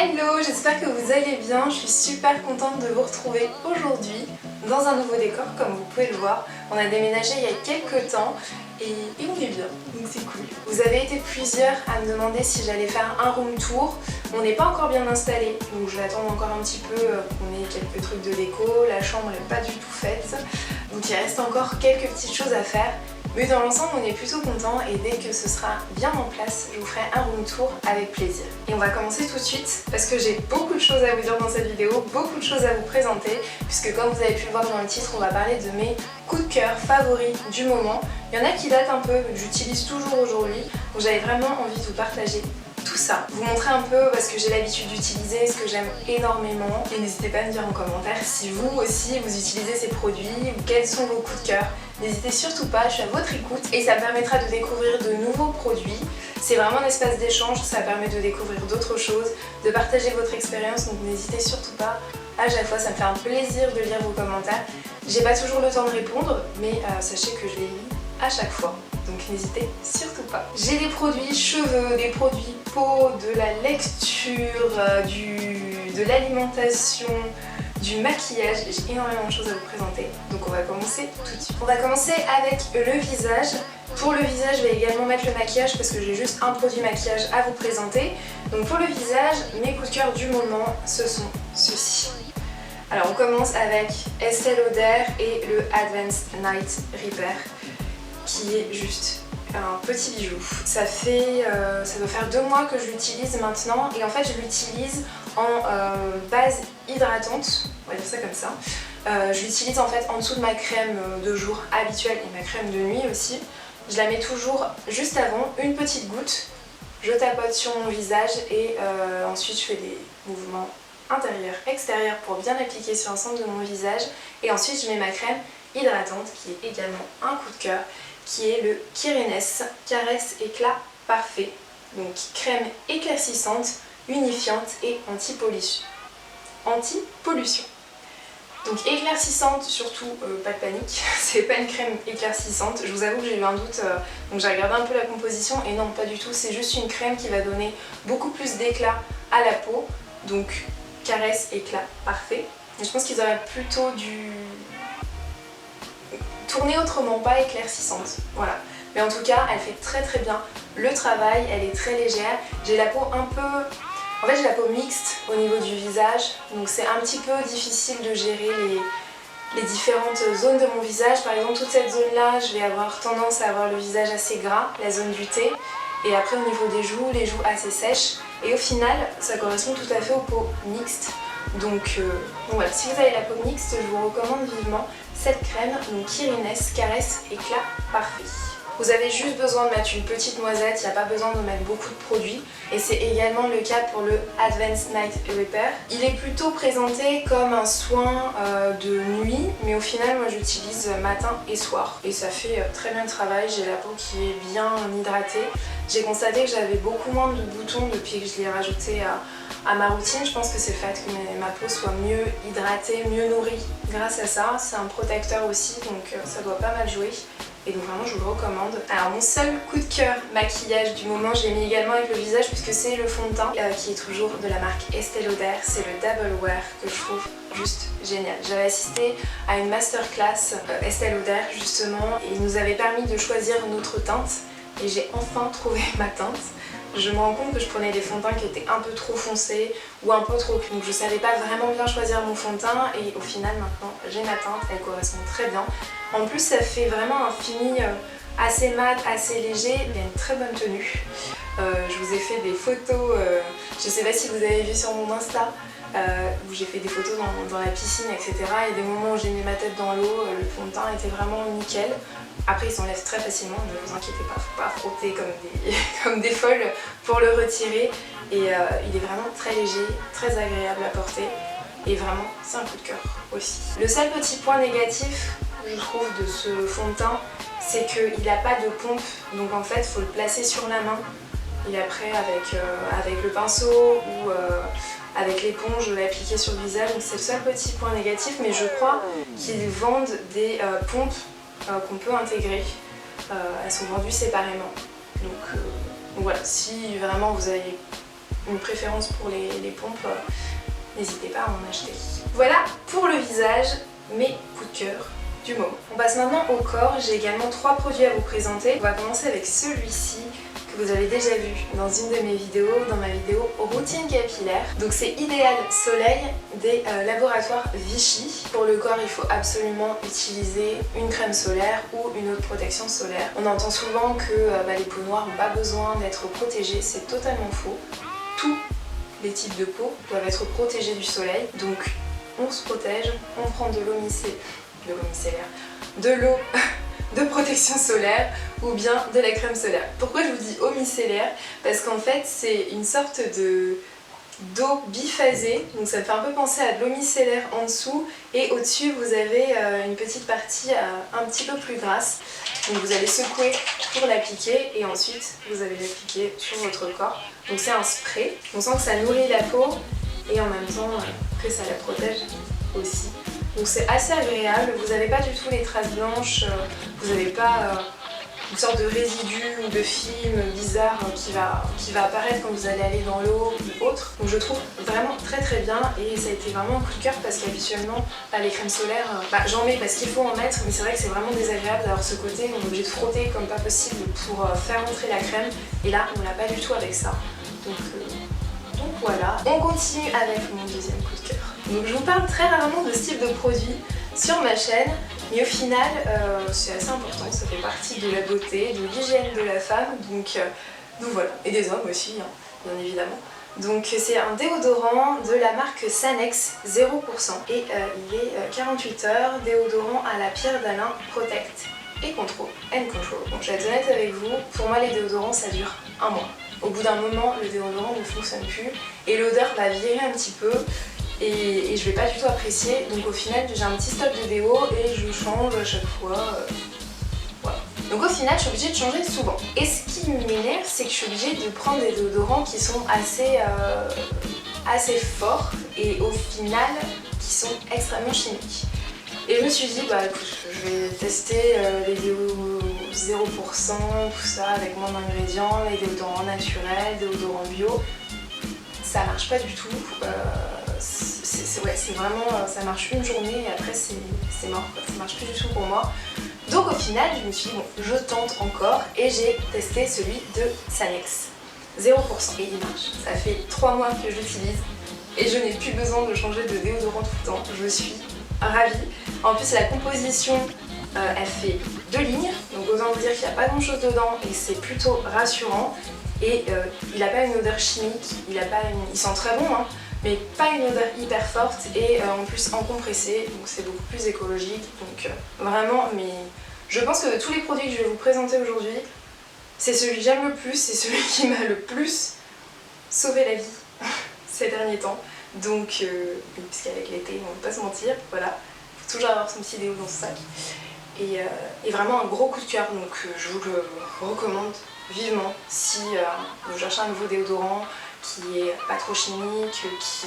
Hello, j'espère que vous allez bien. Je suis super contente de vous retrouver aujourd'hui dans un nouveau décor comme vous pouvez le voir. On a déménagé il y a quelques temps et on est bien, donc c'est cool. Vous avez été plusieurs à me demander si j'allais faire un room tour. On n'est pas encore bien installé, donc je vais attendre encore un petit peu qu'on ait quelques trucs de déco. La chambre n'est pas du tout faite, donc il reste encore quelques petites choses à faire. Mais dans l'ensemble, on est plutôt content et dès que ce sera bien en place, je vous ferai un room tour avec plaisir. Et on va commencer tout de suite parce que j'ai beaucoup de choses à vous dire dans cette vidéo, beaucoup de choses à vous présenter, puisque comme vous avez pu le voir dans le titre, on va parler de mes coups de cœur favoris du moment. Il y en a qui datent un peu, que j'utilise toujours aujourd'hui, donc j'avais vraiment envie de vous partager tout ça, vous montrer un peu parce que j'ai l'habitude d'utiliser, ce que j'aime énormément, et n'hésitez pas à me dire en commentaire si vous aussi vous utilisez ces produits ou quels sont vos coups de cœur. N'hésitez surtout pas, je suis à votre écoute et ça me permettra de découvrir de nouveaux produits. C'est vraiment un espace d'échange, ça permet de découvrir d'autres choses, de partager votre expérience, donc n'hésitez surtout pas. À chaque fois, ça me fait un plaisir de lire vos commentaires. J'ai pas toujours le temps de répondre, mais sachez que je les lis à chaque fois. Donc n'hésitez surtout pas. J'ai des produits cheveux, des produits peau, de la lecture, de l'alimentation, du maquillage. J'ai énormément de choses à vous présenter. Donc on va commencer tout de suite. On va commencer avec le visage. Pour le visage, je vais également mettre le maquillage parce que j'ai juste un produit maquillage à vous présenter. Donc pour le visage, mes coups de cœur du moment, ce sont ceux-ci. Alors on commence avec Estée Lauder et le Advanced Night Repair, qui est juste un petit bijou. Ça doit faire 2 mois que je l'utilise maintenant et en fait je l'utilise en base hydratante, on va dire ça comme ça. Je l'utilise en fait en dessous de ma crème de jour habituelle et ma crème de nuit aussi. Je la mets toujours juste avant, une petite goutte, je tapote sur mon visage et ensuite je fais des mouvements intérieur, extérieur pour bien l'appliquer sur l'ensemble de mon visage et ensuite je mets ma crème hydratante qui est également un coup de cœur qui est le Kirines Caresse Éclat Parfait, donc crème éclaircissante, unifiante et anti-pollution. Donc éclaircissante surtout, pas de panique, c'est pas une crème éclaircissante, je vous avoue que j'ai eu un doute, donc j'ai regardé un peu la composition et non pas du tout, c'est juste une crème qui va donner beaucoup plus d'éclat à la peau, donc caresse, éclat, parfait. Et je pense qu'ils auraient plutôt dû tourner autrement, pas éclaircissante. Voilà. Mais en tout cas, elle fait très très bien le travail, elle est très légère. J'ai la peau un peu... En fait, j'ai la peau mixte au niveau du visage, donc c'est un petit peu difficile de gérer les différentes zones de mon visage. Par exemple, toute cette zone-là, je vais avoir tendance à avoir le visage assez gras, la zone du T. Et après, au niveau des joues, les joues assez sèches. Et au final, ça correspond tout à fait aux peaux mixtes. Donc voilà, si vous avez la peau mixte, je vous recommande vivement cette crème, donc Kirines Caresse Éclat Parfait. Vous avez juste besoin de mettre une petite noisette, il n'y a pas besoin de mettre beaucoup de produits. Et c'est également le cas pour le Advanced Night Repair. Il est plutôt présenté comme un soin de nuit, mais au final, moi j'utilise matin et soir. Et ça fait très bien le travail, j'ai la peau qui est bien hydratée. J'ai constaté que j'avais beaucoup moins de boutons depuis que je l'ai rajouté à ma routine. Je pense que c'est le fait que ma peau soit mieux hydratée, mieux nourrie grâce à ça. C'est un protecteur aussi, donc ça doit pas mal jouer. Et donc vraiment je vous le recommande. Alors mon seul coup de cœur maquillage du moment, je l'ai mis également avec le visage puisque c'est le fond de teint qui est toujours de la marque Estée Lauder. C'est le Double Wear que je trouve juste génial. J'avais assisté à une masterclass Estée Lauder justement et il nous avait permis de choisir notre teinte et j'ai enfin trouvé ma teinte. Je me rends compte que je prenais des fonds de teint qui étaient un peu trop foncés ou un peu trop clairs. Donc je savais pas vraiment bien choisir mon fond de teint et au final maintenant j'ai ma teinte, elle correspond très bien. En plus ça fait vraiment un fini assez mat, assez léger, il y a une très bonne tenue. Je vous ai fait des photos, je sais pas si vous avez vu sur mon Insta, où j'ai fait des photos dans la piscine, etc. Et des moments où j'ai mis ma tête dans l'eau, le fond de teint était vraiment nickel. Après il s'enlève très facilement, ne vous inquiétez pas, faut pas frotter comme des folles pour le retirer. Et il est vraiment très léger, très agréable à porter. Et vraiment c'est un coup de cœur aussi. Le seul petit point négatif je trouve de ce fond de teint, c'est qu'il n'a pas de pompe, donc en fait il faut le placer sur la main. Et après avec le pinceau ou avec l'éponge l'appliquer sur le visage, donc c'est le seul petit point négatif, mais je crois qu'ils vendent des pompes qu'on peut intégrer, elles sont vendues séparément. Donc voilà, si vraiment vous avez une préférence pour les pompes, n'hésitez pas à en acheter. Voilà pour le visage, mes coups de cœur du moment. On passe maintenant au corps. J'ai également 3 produits à vous présenter. On va commencer avec celui-ci que vous avez déjà vu dans une de mes vidéos, dans ma vidéo routine capillaire. Donc c'est Idéal Soleil des laboratoires Vichy. Pour le corps, il faut absolument utiliser une crème solaire ou une autre protection solaire. On entend souvent que les peaux noires n'ont pas besoin d'être protégées, c'est totalement faux. Tous les types de peau doivent être protégés du soleil, donc on se protège, on prend de l'eau micellaire, de l'eau de protection solaire ou bien de la crème solaire. Pourquoi je vous dis eau micellaire? Parce qu'en fait c'est une sorte d'eau biphasée, donc ça me fait un peu penser à de l'eau micellaire en dessous et au-dessus vous avez une petite partie un petit peu plus grasse. Donc vous allez secouer pour l'appliquer et ensuite vous allez l'appliquer sur votre corps. Donc c'est un spray, on sent que ça nourrit la peau et en même temps que ça la protège aussi. Donc c'est assez agréable, vous n'avez pas du tout les traces blanches, vous n'avez pas une sorte de résidu ou de film bizarre qui va apparaître quand vous allez aller dans l'eau ou autre. Donc je trouve vraiment très très bien et ça a été vraiment un coup de cœur parce qu'habituellement les crèmes solaires, j'en mets parce qu'il faut en mettre, mais c'est vrai que c'est vraiment désagréable d'avoir ce côté, on est obligé de frotter comme pas possible pour faire entrer la crème et là on l'a pas du tout avec ça. Donc voilà, on continue avec mon deuxième coup de cœur. Donc je vous parle très rarement de ce type de produit sur ma chaîne, mais au final c'est assez important, ça fait partie de la beauté, de l'hygiène de la femme, donc voilà, et des hommes aussi, hein, bien évidemment. Donc c'est un déodorant de la marque Sanex 0% et il est 48 heures, déodorant à la pierre d'Alain Protect et Control. Bon, je vais être honnête avec vous, pour moi les déodorants ça dure un mois. Au bout d'un moment, le déodorant ne fonctionne plus et l'odeur va virer un petit peu et je vais pas du tout apprécier. Donc au final, j'ai un petit stock de déo et je change à chaque fois. Voilà. Donc au final, je suis obligée de changer souvent. Et ce qui m'énerve, c'est que je suis obligée de prendre des déodorants qui sont assez forts et au final, qui sont extrêmement chimiques. Et je me suis dit, écoute, je vais tester les déos 0%, tout ça, avec moins d'ingrédients, les déodorants naturels, déodorants bio. Ça marche pas du tout. C'est vraiment, ça marche une journée et après c'est mort, quoi. Ça marche plus du tout pour moi. Donc au final, je me suis dit, bon, je tente encore et j'ai testé celui de Sanex 0% et il marche. Ça fait 3 mois que je l'utilise et je n'ai plus besoin de changer de déodorant tout le temps. Je suis ravie. En plus la composition elle fait 2 lignes, donc autant vous dire qu'il n'y a pas grand chose dedans et c'est plutôt rassurant et il n'a pas une odeur chimique, il sent très bon hein, mais pas une odeur hyper forte et en plus en compressé, donc c'est beaucoup plus écologique, donc vraiment, mais je pense que de tous les produits que je vais vous présenter aujourd'hui, c'est celui que j'aime le plus, c'est celui qui m'a le plus sauvé la vie ces derniers temps. Donc, puisqu'avec l'été, on ne va pas se mentir, voilà, faut toujours avoir son petit déo dans ce sac. Et vraiment un gros coup de cœur, donc je vous le recommande vivement si vous cherchez un nouveau déodorant qui est pas trop chimique, qui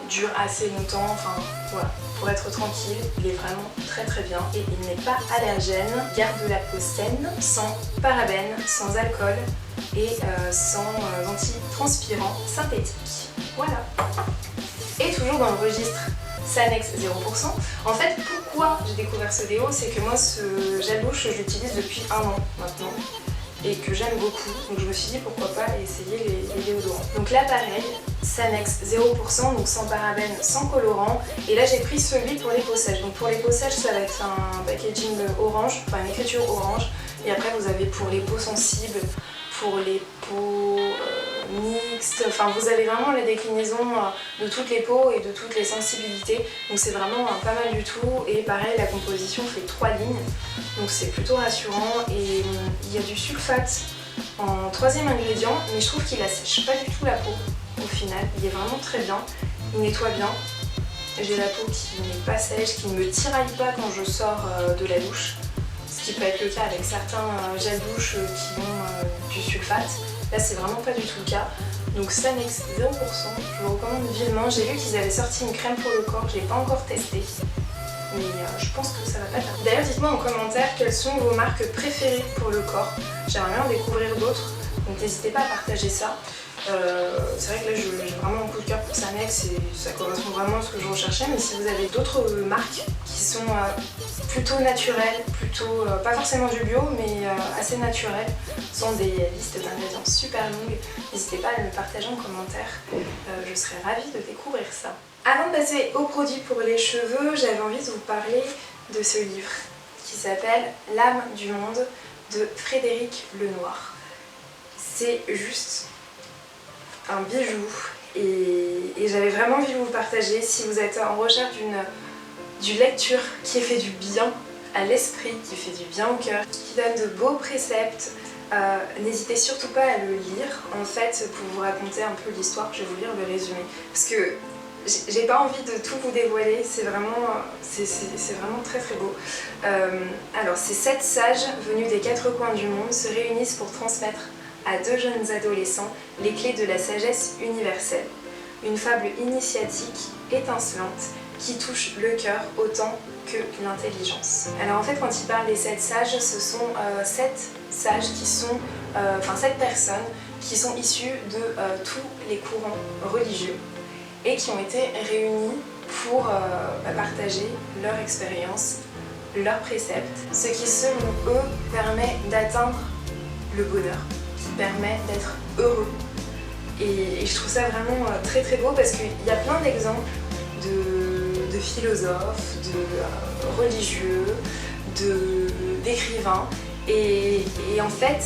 dure assez longtemps, enfin voilà, pour être tranquille, il est vraiment très très bien et il n'est pas allergène, garde la peau saine, sans parabènes, sans alcool et sans antitranspirant synthétique. Voilà. Et toujours dans le registre Sanex 0%. En fait, pourquoi j'ai découvert ce déo, c'est que moi ce gel douche je l'utilise depuis 1 an maintenant et que j'aime beaucoup, donc je me suis dit pourquoi pas essayer les déodorants. Donc là pareil, Sanex 0%, donc sans parabènes, sans colorant, et là j'ai pris celui pour les peaux sèches. Donc pour les peaux sèches ça va être un packaging orange, enfin une écriture orange, et après vous avez pour les peaux sensibles, pour les peaux mixtes, enfin vous avez vraiment la déclinaison de toutes les peaux et de toutes les sensibilités, donc c'est vraiment pas mal du tout. Et pareil, la composition fait 3 lignes, donc c'est plutôt rassurant. Et il y a du sulfate en 3e ingrédient, mais je trouve qu'il assèche pas du tout la peau au final, il est vraiment très bien, il nettoie bien. J'ai la peau qui n'est pas sèche, qui ne me tiraille pas quand je sors de la douche, ce qui peut être le cas avec certains gels douche qui ont du sulfate. Là c'est vraiment pas du tout le cas. Donc Sanex 0%, je vous recommande vivement. J'ai vu qu'ils avaient sorti une crème pour le corps, je l'ai pas encore testée, mais je pense que ça va pas tarder. D'ailleurs dites-moi en commentaire quelles sont vos marques préférées pour le corps. J'aimerais bien en découvrir d'autres, donc n'hésitez pas à partager ça. C'est vrai que là j'ai vraiment un coup de cœur pour Sanex et ça correspond vraiment à ce que je recherchais, mais si vous avez d'autres marques qui sont plutôt naturelles, plutôt pas forcément du bio mais assez naturelles, sans des listes d'ingrédients super longues, n'hésitez pas à me partager en commentaire, je serais ravie de découvrir ça. Avant de passer aux produits pour les cheveux, j'avais envie de vous parler de ce livre qui s'appelle L'âme du monde de Frédéric Lenoir. C'est juste un bijou et j'avais vraiment envie de vous le partager si vous êtes en recherche d'une lecture qui fait du bien à l'esprit, qui fait du bien au cœur, qui donne de beaux préceptes. N'hésitez surtout pas à le lire. En fait, pour vous raconter un peu l'histoire, je vais vous lire le résumé parce que j'ai pas envie de tout vous dévoiler, c'est vraiment très très beau. Alors, ces 7 sages venus des 4 coins du monde se réunissent pour transmettre à 2 jeunes adolescents les clés de la sagesse universelle. Une fable initiatique étincelante qui touche le cœur autant que l'intelligence. Alors en fait, quand il parle des 7 sages, ce sont 7 sages qui sont, 7 personnes qui sont issues de tous les courants religieux et qui ont été réunis pour partager leur expérience, leurs préceptes, ce qui selon eux permet d'atteindre le bonheur, qui permet d'être heureux. Et je trouve ça vraiment très très beau parce qu'il y a plein d'exemples de philosophes, de religieux, d'écrivains et en fait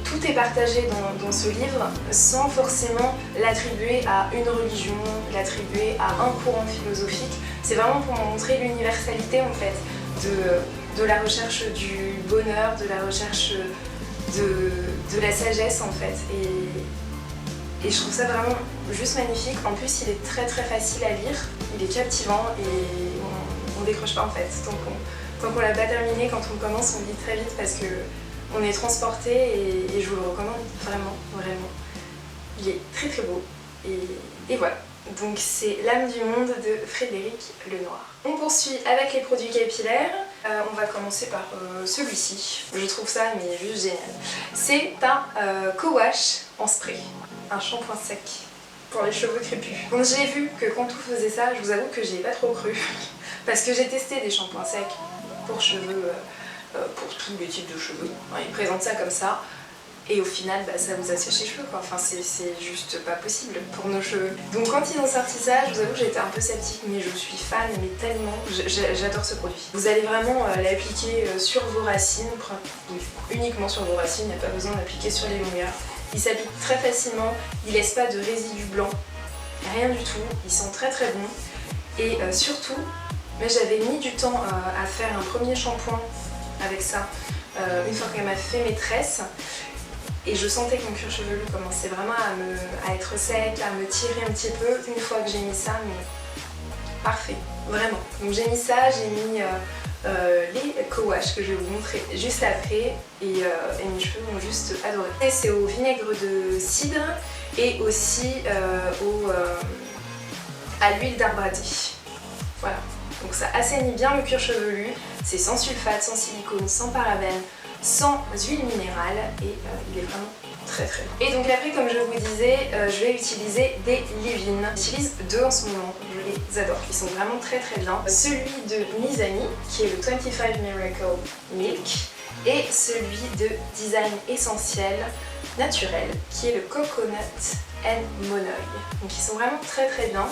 tout est partagé dans ce livre sans forcément l'attribuer à une religion, l'attribuer à un courant philosophique. C'est vraiment pour montrer l'universalité en fait de la recherche du bonheur, de la recherche de la sagesse en fait. Et je trouve ça vraiment juste magnifique. En plus, il est très très facile à lire, il est captivant et on décroche pas en fait. Tant qu'on l'a pas terminé, quand on commence, on lit très vite parce que on est transporté et je vous le recommande vraiment, vraiment. Il est très très beau et voilà. Donc c'est L'âme du monde de Frédéric Lenoir. On poursuit avec les produits capillaires. On va commencer par celui-ci. Je trouve ça mais juste génial. C'est un co-wash en spray, un shampoing sec pour les cheveux crépus. Donc j'ai vu que quand on faisait ça, je vous avoue que j'y ai pas trop cru parce que j'ai testé des shampoings secs pour cheveux, pour tous les types de cheveux. Ils présentent ça comme ça. Et au final, ça vous assèche les cheveux quoi. Enfin, c'est juste pas possible pour nos cheveux. Donc quand ils ont sorti ça, je vous avoue que j'étais un peu sceptique, mais je suis fan, mais tellement. J'adore ce produit. Vous allez vraiment l'appliquer sur vos racines, uniquement sur vos racines, il n'y a pas besoin d'appliquer sur les longueurs. Il s'applique très facilement, il laisse pas de résidus blancs, rien du tout. Ils sont très très bons. Et surtout, mais j'avais mis du temps à faire un premier shampoing avec ça, une fois qu'elle m'a fait mes tresses. Et je sentais que mon cuir chevelu commençait vraiment à être sec, à me tirer un petit peu. Une fois que j'ai mis ça, mais parfait, vraiment. Donc j'ai mis ça, j'ai mis les co-wash que je vais vous montrer juste après. Et mes cheveux ont juste adoré. C'est au vinaigre de cidre et aussi à l'huile d'arbre à thé. Voilà. Donc ça assainit bien le cuir chevelu. C'est sans sulfate, sans silicone, sans parabènes, sans huile minérale et il est vraiment très très bon. Et donc après, comme je vous disais, je vais utiliser des leave-in. J'utilise 2 en ce moment, je les adore, ils sont vraiment très très bien. Celui de Mizani qui est le 25 Miracle Milk et celui de Design Essentiel Naturel qui est le Coconut and Monoï. Donc ils sont vraiment très très bien.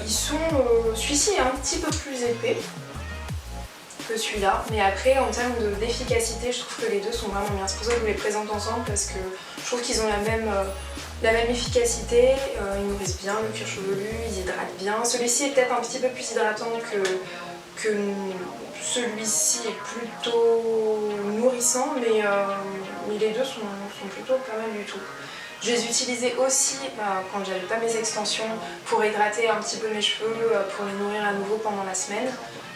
Celui-ci est un petit peu plus épais que celui-là, mais après en termes d'efficacité, je trouve que les deux sont vraiment bien. C'est pour ça que je vous les présente ensemble parce que je trouve qu'ils ont la même efficacité, ils nourrissent bien le cuir chevelu, ils hydratent bien. Celui-ci est peut-être un petit peu plus hydratant que celui-ci est plutôt nourrissant, mais les deux sont plutôt pas mal du tout. Je les utilisais aussi quand j'avais pas mes extensions pour hydrater un petit peu mes cheveux, pour les nourrir à nouveau pendant la semaine.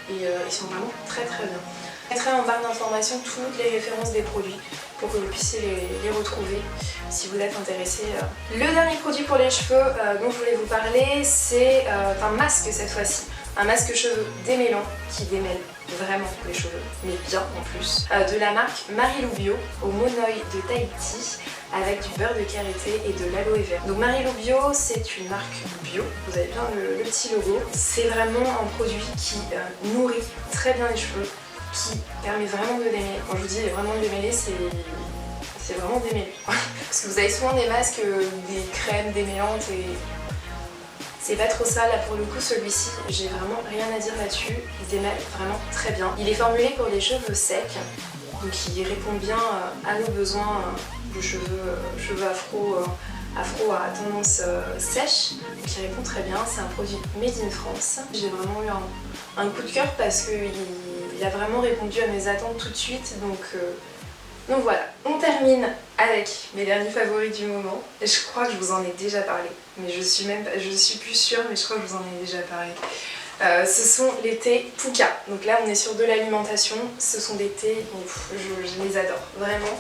Et ils sont vraiment très très bien. Je mettrai en barre d'informations toutes les références des produits pour que vous puissiez les retrouver si vous êtes intéressé. Le dernier produit pour les cheveux dont je voulais vous parler, c'est un masque cette fois-ci. Un masque cheveux démêlant qui démêle vraiment pour les cheveux, mais bien en plus. De la marque Marilou Bio au monoï de Tahiti avec du beurre de karité et de l'aloe vera. Donc Marilou Bio, c'est une marque bio, vous avez bien le petit logo. C'est vraiment un produit qui nourrit très bien les cheveux, qui permet vraiment de démêler. Quand je vous dis vraiment de démêler, c'est vraiment démêler. Parce que vous avez souvent des masques, des crèmes démêlantes et c'est pas trop ça. Là pour le coup, celui-ci, j'ai vraiment rien à dire là-dessus. Il démêle vraiment très bien. Il est formulé pour les cheveux secs, donc il répond bien à nos besoins de cheveux afro à tendance sèche. Donc il répond très bien. C'est un produit made in France. J'ai vraiment eu un coup de cœur parce qu'il a vraiment répondu à mes attentes tout de suite. Donc voilà, on termine avec mes derniers favoris du moment. Et je crois que je vous en ai déjà parlé, mais je suis plus sûre, mais je crois que je vous en ai déjà parlé. Ce sont les thés Pukka. Donc là on est sur de l'alimentation, ce sont des thés, je les adore, vraiment.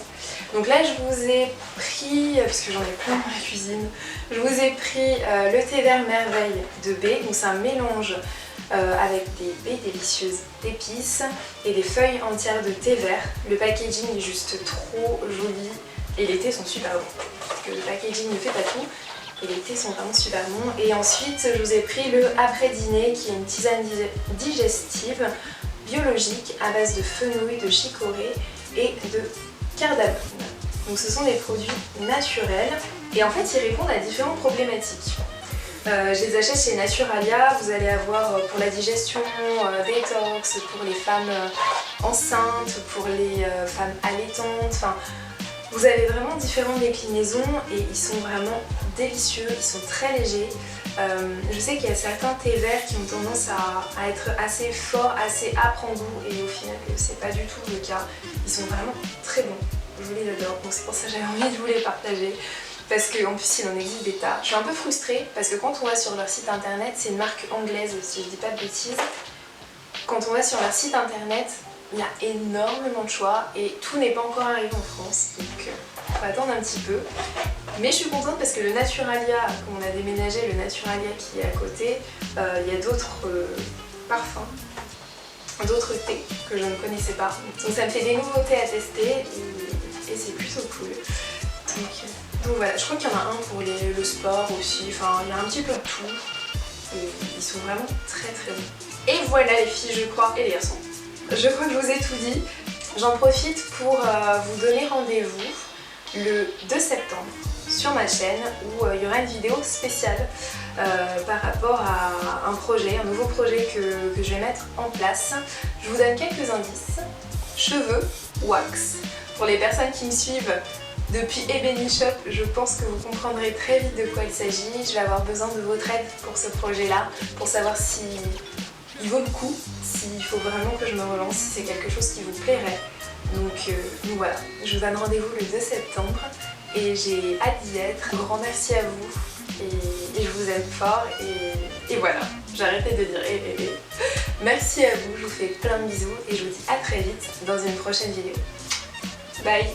Donc là je vous ai pris, parce que j'en ai plein dans la cuisine, je vous ai pris le thé vert merveille de baie. Donc c'est un mélange avec des baies délicieuses d'épices et des feuilles entières de thé vert. Le packaging est juste trop joli et les thés sont super bons. Parce que le packaging ne fait pas tout et les thés sont vraiment super bons. Et ensuite je vous ai pris le après-dîner qui est une tisane digestive biologique à base de fenouil, de chicorée et de cardamome. Donc ce sont des produits naturels et en fait ils répondent à différentes problématiques. Je les achète chez Naturalia. Vous allez avoir pour la digestion, détox, pour les femmes enceintes, pour les femmes allaitantes. Enfin, vous avez vraiment différentes déclinaisons et ils sont vraiment délicieux, ils sont très légers. Je sais qu'il y a certains thés verts qui ont tendance à être assez forts, assez âpres en goût et au final c'est pas du tout le cas. Ils sont vraiment très bons, je les adore, donc c'est pour ça que j'avais envie de vous les partager. Parce qu'en plus il en existe des tas. Je suis un peu frustrée parce que quand on va sur leur site internet, c'est une marque anglaise si je dis pas de bêtises. Quand on va sur leur site internet, il y a énormément de choix et tout n'est pas encore arrivé en France. Donc il faut attendre un petit peu. Mais je suis contente parce que le Naturalia, quand on a déménagé, le Naturalia qui est à côté, il y a d'autres parfums, d'autres thés que je ne connaissais pas. Donc ça me fait des nouveautés à tester et c'est plutôt cool. Donc voilà, je crois qu'il y en a un pour le sport aussi, enfin il y a un petit peu de tout et ils sont vraiment très très bons. Et voilà les filles je crois, et les garçons, je crois que je vous ai tout dit. J'en profite pour vous donner rendez-vous le 2 septembre sur ma chaîne où il y aura une vidéo spéciale par rapport à un projet, un nouveau projet que je vais mettre en place. Je vous donne quelques indices. Cheveux, wax. Pour les personnes qui me suivent depuis Ebony Shop, je pense que vous comprendrez très vite de quoi il s'agit. Je vais avoir besoin de votre aide pour ce projet-là, pour savoir si il vaut le coup, s'il faut vraiment que je me relance, si c'est quelque chose qui vous plairait. Donc voilà, je vous donne rendez-vous le 2 septembre et j'ai hâte d'y être. Un grand merci à vous et je vous aime fort et voilà, j'ai arrêté de dire et. Merci à vous, je vous fais plein de bisous et je vous dis à très vite dans une prochaine vidéo. Bye!